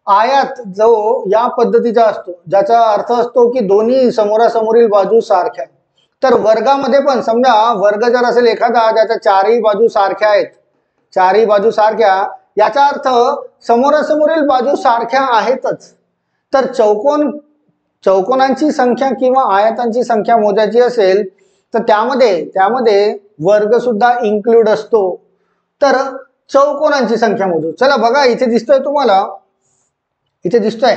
आयात जो या पद्धतीचा असतो, ज्याचा अर्थ असतो की दोन्ही समोरासमोरील बाजू सारख्या. तर वर्गामध्ये पण समजा वर्ग जर असेल एखादा ज्याच्या चारही बाजू सारख्या आहेत, चारही बाजू सारख्या, याचा अर्थ समोरासमोरील बाजू सारख्या आहेतच. तर चौकोनांची संख्या किंवा आयतांची संख्या मोजायची असेल तर त्यामध्ये वर्ग सुद्धा इन्क्लूड असतो. तर चौकोनांची संख्या मोजू. चला बघा, इथे दिसतोय तुम्हाला, इथे दिसतोय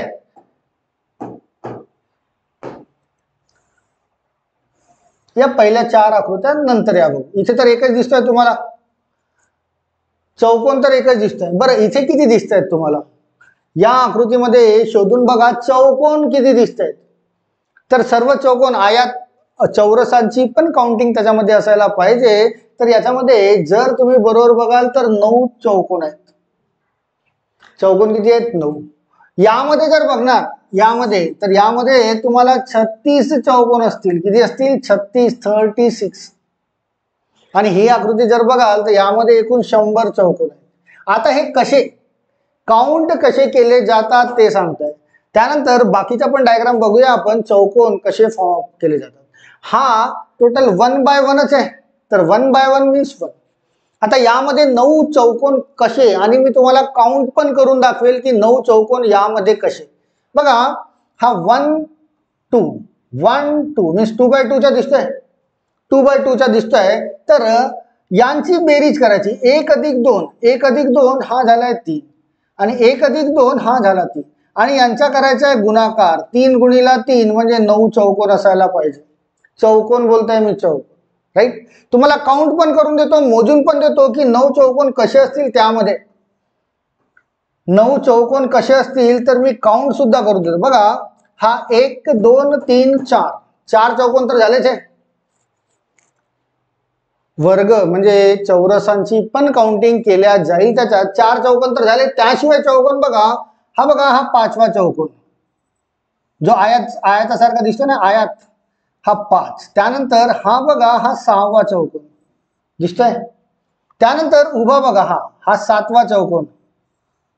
या पहिल्या 4 आकृत्या, नंतर या बघू. इथे तर एकच दिसतोय तुम्हाला, चौकोन तर एकच दिसतोय. बरं, इथे किती दिसत आहेत तुम्हाला? या आकृतीमध्ये शोधून बघा चौकोन किती दिसत आहेत. तर सर्व चौकोन, आयात चौरसांची पण काउंटिंग त्याच्यामध्ये असायला पाहिजे. तर याच्यामध्ये जर तुम्ही बरोबर बघाल तर 9 चौकोन आहेत. चौकोन किती आहेत? 9. यामध्ये जर बघणार तर यामध्ये तुम्हाला 36 चौकोन असतील. किती असतील? 36. आणि ही आकृती जर बघाल तर यामध्ये एकूण 100 चौकोन आहेत. आता हे कसे काउंट कसे केले जातात ते सांगताय. त्यानंतर बाकीचा पण डायग्राम बघूया आपण, चौकोन कसे फॉर्म केले जातात. हा टोटल 1 by 1च आहे. तर 1 by 1 मीन्स 1. आता यामध्ये 9 चौकोन कसे, आणि मी तुम्हाला काउंट पण करून दाखवेल की 9 चौकोन यामध्ये कसे. बघा, हा 1 2 मीन्स 2 by 2 चा दिसतोय, 2 by 2 चा दिसतोय. तर यांची बेरीज करायची. 1 अधिक 2 हा झालाय 3 आणि 1 अधिक 2 हा झाला 3 आणि यांचा करायचा आहे गुणाकार. 3 गुणिला 3 म्हणजे 9 चौकोन असायला पाहिजे. चौकोन बोलताय मी, चौकोन, राईट. तुम्हाला काउंट पण करून देतो, मोजून पण देतो की 9 चौकोन कसे असतील. त्यामध्ये 9 चौकोन कसे असतील तर मी काउंट सुद्धा करून देतो. बघा, हा 1 2 3 4 चौकोन तर झालेच आहे. वर्ग म्हणजे चौरसांची पण काउंटिंग केल्या जाईल त्याच्यात. 4 चौकोन तर झाले. त्याशिवाय चौकोन बघा, हा 5वा चौकोन जो आयतासारखा दिसतो ना, आयात, हा 5. त्यानंतर हा बघा, हा 6वा चौकोन दिसतोय. त्यानंतर उभा बघा, हा 7वा चौकोन,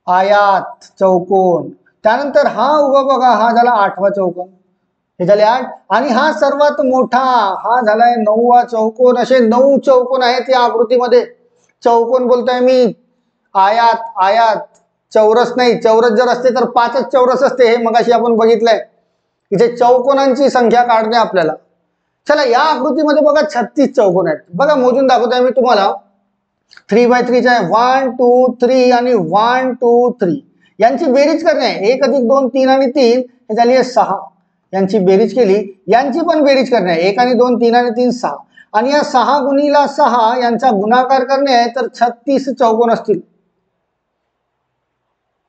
आयात चौकोन. त्यानंतर हा उभा बघा, हा झाला 8वा चौकोन. हे झाले 8. आणि हा सर्वात मोठा, हा झालाय 9वा चौकोन. असे 9 चौकोन आहेत या आकृतीमध्ये. चौकोन बोलतोय मी, आयात चौरस नाही. चौरस जर असते तर 5च चौरस असते. हे मगाशी आपण बघितलंय. इथे चौकोनांची संख्या काढणे आपल्याला. चला, या आकृतीमध्ये बघा 36 चौकोन आहेत. बघा, मोजून दाखवतोय मी तुम्हाला. 3 by 3 चा आहे. 1 2 3 आणि 1 2 3 यांची बेरीज करणे आहे. 1 अधिक 2 3 आणि 3 हे झाली आहे 6. यांची बेरीज केली, यांची पण बेरीज करणे आहे. 1 आणि 2 3 आणि 3 6 आणि या 6 गुणिला 6 यांचा गुणाकार करणे आहे. तर 36 चौकोन असतील.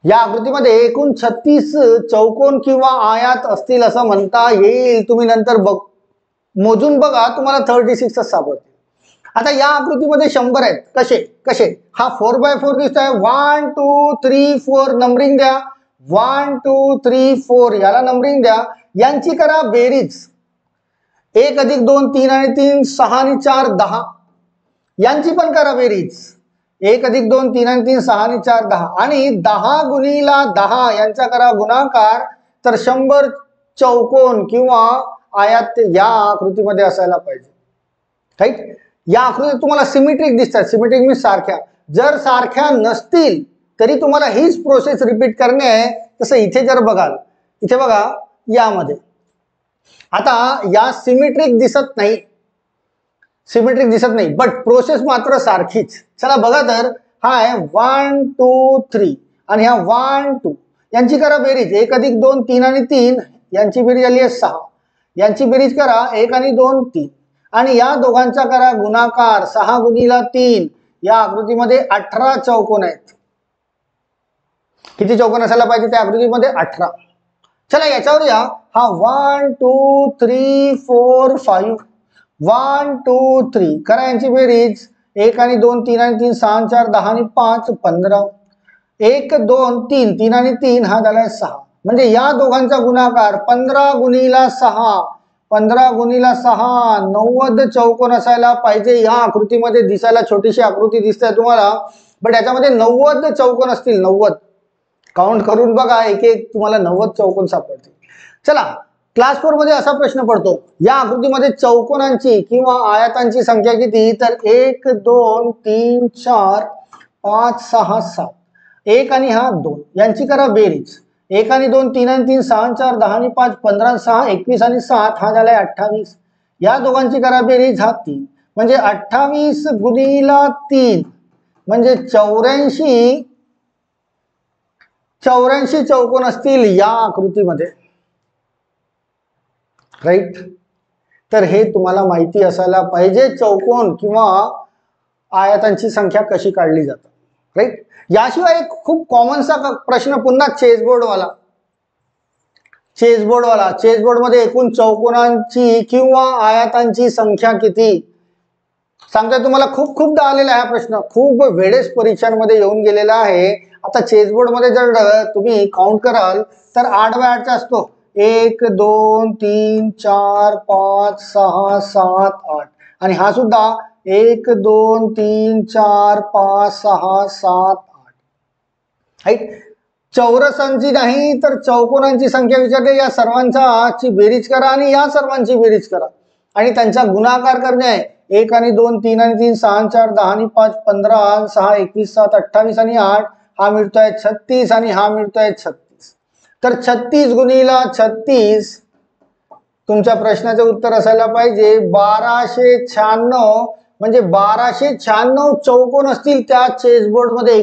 या आकृतीमध्ये एकूण 36 चौकोन किंवा आयात असतील असं म्हणता येईल. तुम्ही नंतर मोजून बघा, तुम्हाला 36च सापडतील. आता या आकृतीमध्ये 100 आहेत. कसे? हा 4 by 4 दिसतोय. 1 2 3 4 नंबरिंग द्या. 1 2 3 4 याला नंबरिंग द्या. यांची करा बेरीज. 1 अधिक 2 3 आणि 3 6 आणि 4 10 यांची पण करा बेरीज. 1 अधिक 2 3 आणि 3 6 आणि 4 10 आणि 10 गुणिला 10 यांचा करा गुणाकार. तर 100 चौकोन किंवा आयात या आकृतीमध्ये असायला पाहिजे. राईट. या आकृतीत तुम्हाला सिमेट्रिक दिसतात. सिमेट्रिक मीन्स सारख्या. जर सारख्या नसतील तरी तुम्हाला हीच प्रोसेस रिपीट करणे आहे. तसं इथे जर बघाल, इथे बघा यामध्ये आता या सिमेट्रिक दिसत नाही, सिमेट्रिक दिसत नाही, बट प्रोसेस मात्र सारखीच. चला बघा तर हा आहे 1 2 3 आणि हा 1 2 यांची करा बेरीज. 1 अधिक 2 3 आणि 3 यांची बेरीज आली आहे 6. यांची बेरीज करा 1 आणि 2 3 आणि या दोघांचा करा गुणाकार. 6 गुणिला 3 या आकृतीमध्ये 18 चौकोन आहेत. किती चौकोन असायला पाहिजे त्या आकृतीमध्ये? 18. चला याच्यावर या. हा 1 2 3 4 5 1 2 3 करा यांची बेरीज. 1 आणि 2 3 आणि 3 6 4 10 आणि 5 15. 1 2 3 3 आणि 3 हा झालाय 6. म्हणजे या दोघांचा गुणाकार 15 गुणिला 6 15 गुणिला 6 90 चौकोन असायला पाहिजे. या आकृतीमध्ये दिसायला छोटीशी आकृती दिसते तुम्हाला, बट याच्यामध्ये 90 चौकोन असतील. 90 काउंट करून बघा, एक एक तुम्हाला 90 चौकोन सापडतील. चला क्लास 4 मध्ये असा प्रश्न पडतो, या आकृतीमध्ये चौकोनांची किंवा आयतांची संख्या किती? तर 1 2 3 4 5 6 7. 1 आणि हा 2 यांची करा बेरीज. 1 आणि 2 3 आणि 3 6 4 10 आणि 5 15 6 21 आणि 7 हा झालाय 28. या दोघांची करा बेरीज. हा 3 म्हणजे 28 गुणिला 3 म्हणजे 84 चौकोन असतील या आकृतीमध्ये. राईट. तर हे तुम्हाला माहिती असायला पाहिजे चौकोन किंवा आयतांची संख्या कशी काढली जाते. राईट. याशिवाय एक खूप कॉमनसा प्रश्न पुन्हा चेसबोर्डवाला. चेसबोर्ड मध्ये एकूण चौकोनांची किंवा आयतांची संख्या किती? सांगतोय तुम्हाला, खूप खूपदा आलेला हा प्रश्न, खूप वेळेस परीक्षांमध्ये येऊन गेलेला आहे. आता चेसबोर्ड मध्ये जर तुम्ही काउंट कराल तर 8x8 असतो. 1 2 3 4 5 6 7 8 आणि हा सुद्धा 1 2 3 4 5 6 7 8. राईट. चौरसांची नाही तर चौकोनांची संख्या विचारते. या सर्वांची बेरीज करा आणि या सर्वांची बेरीज करा आणि त्यांचा गुणाकार करणे आहे. 1 आणि 2 3 आणि 3 6 4 10 आणि 5 15 6 21 7 28 आणि 8 हा मिळतोय 36 आणि हा मिळतोय 36. तर 36 गुणिला 36 तुमच्या प्रश्नाचे उत्तर असायला पाहिजे 1296. म्हणजे 1296 चौकोन असतील त्या चेसबोर्ड मध्ये.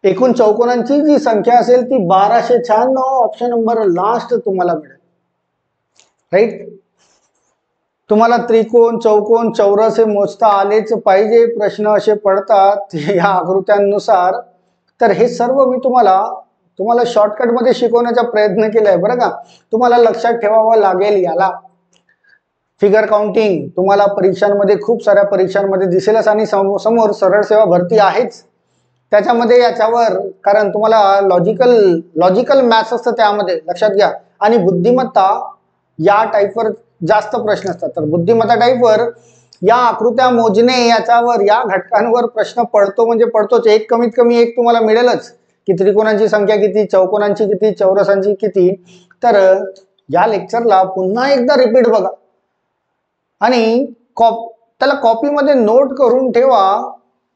एकूण चौकोनांची जी संख्या असेल ती 1296. ऑप्शन नंबर लास्ट तुम्हाला मिळेल. राईट. तुम्हाला त्रिकोण चौकोन चौरस हे मोजता आलेच पाहिजे. प्रश्न असे पडतात या आकृत्यांनुसार. तर हे सर्व मी तुम्हाला शॉर्टकट मध्ये शिकवण्याचा प्रयत्न केलाय बरं का. तुम्हाला लक्षात ठेवावं लागेल याला. फिगर काउंटिंग तुम्हाला परीक्षांमध्ये, खूप साऱ्या परीक्षांमध्ये दिसेलच आणि समोर सरळ सेवा भरती आहेच. त्याच्यामध्ये याच्यावर कारण तुम्हाला लॉजिकल मॅथ्स असतं त्यामध्ये, लक्षात घ्या. आणि बुद्धिमत्ता या टाईपवर जास्त प्रश्न असतात. तर बुद्धिमत्ता टाईपवर या आकृत्या मोजणे याच्यावर, या घटकांवर प्रश्न पडतो म्हणजे पडतोच. एक कमीत कमी एक तुम्हाला मिळेलच की त्रिकोणांची संख्या किती, चौकोनांची किती, चौरसांची किती. तर या लेक्चरला पुन्हा एकदा रिपीट बघा आणि त्याला कॉपीमध्ये नोट करून ठेवा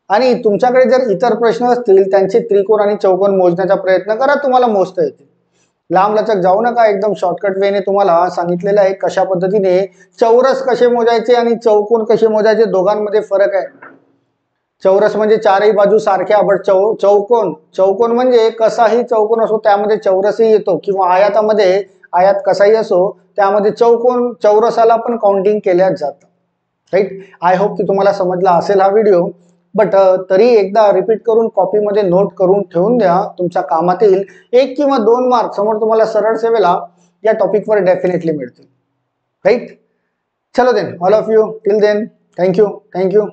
आणि तुमच्याकडे जर इतर प्रश्न असतील त्यांचे त्रिकोण आणि चौकोन मोजण्याचा प्रयत्न करा. तुम्हाला मोजता येतील. लांब लचक जाऊ नका. एकदम शॉर्टकट वेने तुम्हाला सांगितलेलं आहे कशा पद्धतीने चौरस कसे मोजायचे आणि चौकोन कसे मोजायचे. दोघांमध्ये फरक आहे. चौरस म्हणजे चारही बाजू सारख्या, बट चौकोन म्हणजे कसाही चौकोन असो त्यामध्ये चौरसही येतो, किंवा आयातामध्ये आयात कसाही असो त्यामध्ये चौरसाला पण काउंटिंग केल्या जातं. राईट. आय होप की तुम्हाला समजला असेल हा व्हिडिओ. बट तरी एकदा रिपीट करून कॉपीमध्ये नोट करून ठेवून द्या. तुमच्या कामात येईल. 1 किंवा 2 मार्क समोर तुम्हाला सरळ सेवेला या टॉपिकवर डेफिनेटली मिळतील. राईट. चलो then, all of you till then, thank you.